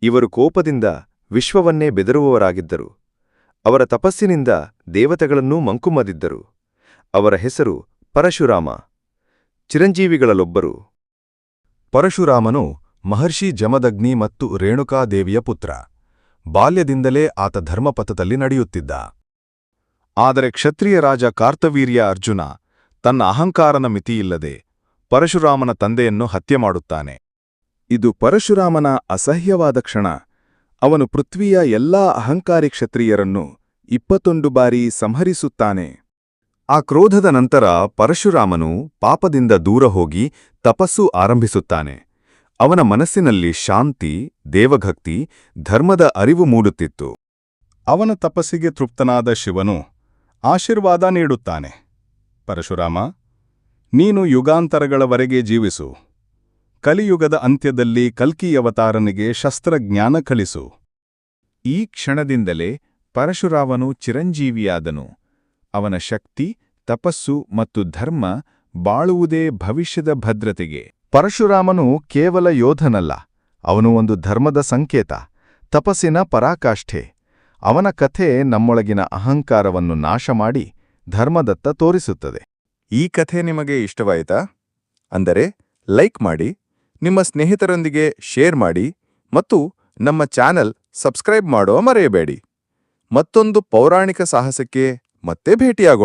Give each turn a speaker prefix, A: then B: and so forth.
A: ಇವರು ಕೋಪದಿಂದ ವಿಶ್ವವನ್ನೇ ಬೆದರುವವರಾಗಿದ್ದರು. ಅವರ ತಪಸ್ಸಿನಿಂದ ದೇವತೆಗಳನ್ನೂ ಮಂಕುಮದಿದ್ದರು. ಅವರ ಹೆಸರು ಪರಶುರಾಮ, ಚಿರಂಜೀವಿಗಳಲ್ಲೊಬ್ಬರು.
B: ಪರಶುರಾಮನು ಮಹರ್ಷಿ ಜಮದಗ್ನಿ ಮತ್ತು ರೇಣುಕಾದೇವಿಯ ಪುತ್ರ. ಬಾಲ್ಯದಿಂದಲೇ ಆತ ಧರ್ಮಪಥದಲ್ಲಿ ನಡೆಯುತ್ತಿದ್ದ. ಆದರೆ ಕ್ಷತ್ರಿಯ ರಾಜ ಕಾರ್ತವೀರ್ಯ ಅರ್ಜುನ ತನ್ನ ಅಹಂಕಾರನ ಮಿತಿಯಿಲ್ಲದೆ ಪರಶುರಾಮನ ತಂದೆಯನ್ನು ಹತ್ಯೆ ಮಾಡುತ್ತಾನೆ. ಇದು ಪರಶುರಾಮನ ಅಸಹ್ಯವಾದ ಕ್ಷಣ. ಅವನು ಪೃಥ್ವಿಯ ಎಲ್ಲಾ ಅಹಂಕಾರಿ ಕ್ಷತ್ರಿಯರನ್ನು 21 ಬಾರಿ ಸಂಹರಿಸುತ್ತಾನೆ. ಆ ಕ್ರೋಧದ ನಂತರ ಪರಶುರಾಮನು ಪಾಪದಿಂದ ದೂರ ಹೋಗಿ ತಪಸ್ಸು ಆರಂಭಿಸುತ್ತಾನೆ. ಅವನ ಮನಸ್ಸಿನಲ್ಲಿ ಶಾಂತಿ, ದೇವಭಕ್ತಿ, ಧರ್ಮದ ಅರಿವು ಮೂಡುತ್ತಿತ್ತು. ಅವನ ತಪಸ್ಸಿಗೆ ತೃಪ್ತನಾದ ಶಿವನು ಆಶೀರ್ವಾದ ನೀಡುತ್ತಾನೆ. ಪರಶುರಾಮ, ನೀನು ಯುಗಾಂತರಗಳವರೆಗೆ ಜೀವಿಸು. ಕಲಿಯುಗದ ಅಂತ್ಯದಲ್ಲಿ ಕಲ್ಕಿಯವತಾರನಿಗೆ ಶಸ್ತ್ರಜ್ಞಾನ ಕಲಿಸು. ಈ ಕ್ಷಣದಿಂದಲೇ ಪರಶುರಾಮನು ಚಿರಂಜೀವಿಯಾದನು. ಅವನ ಶಕ್ತಿ, ತಪಸ್ಸು ಮತ್ತು ಧರ್ಮ ಬಾಳುವುದೇ ಭವಿಷ್ಯದ ಭದ್ರತೆಗೆ. ಪರಶುರಾಮನು ಕೇವಲ ಯೋಧನಲ್ಲ, ಅವನು ಒಂದು ಧರ್ಮದ ಸಂಕೇತ, ತಪಸ್ಸಿನ ಪರಾಕಾಷ್ಠೆ. ಅವನ ಕಥೆ ನಮ್ಮೊಳಗಿನ ಅಹಂಕಾರವನ್ನು ನಾಶ ಮಾಡಿ ಧರ್ಮದತ್ತ ತೋರಿಸುತ್ತದೆ. ಈ ಕಥೆ ನಿಮಗೆ ಇಷ್ಟವಾಯಿತಾ? ಅಂದರೆ ಲೈಕ್ ಮಾಡಿ, ನಿಮ್ಮ ಸ್ನೇಹಿತರೊಂದಿಗೆ ಶೇರ್ ಮಾಡಿ ಮತ್ತು ನಮ್ಮ ಚಾನೆಲ್ ಸಬ್ಸ್ಕ್ರೈಬ್ ಮಾಡೋ ಮರೆಯಬೇಡಿ. ಮತ್ತೊಂದು ಪೌರಾಣಿಕ ಸಾಹಸಕ್ಕೆ ಮತ್ತೆ ಭೇಟಿಯಾಗೋಣ.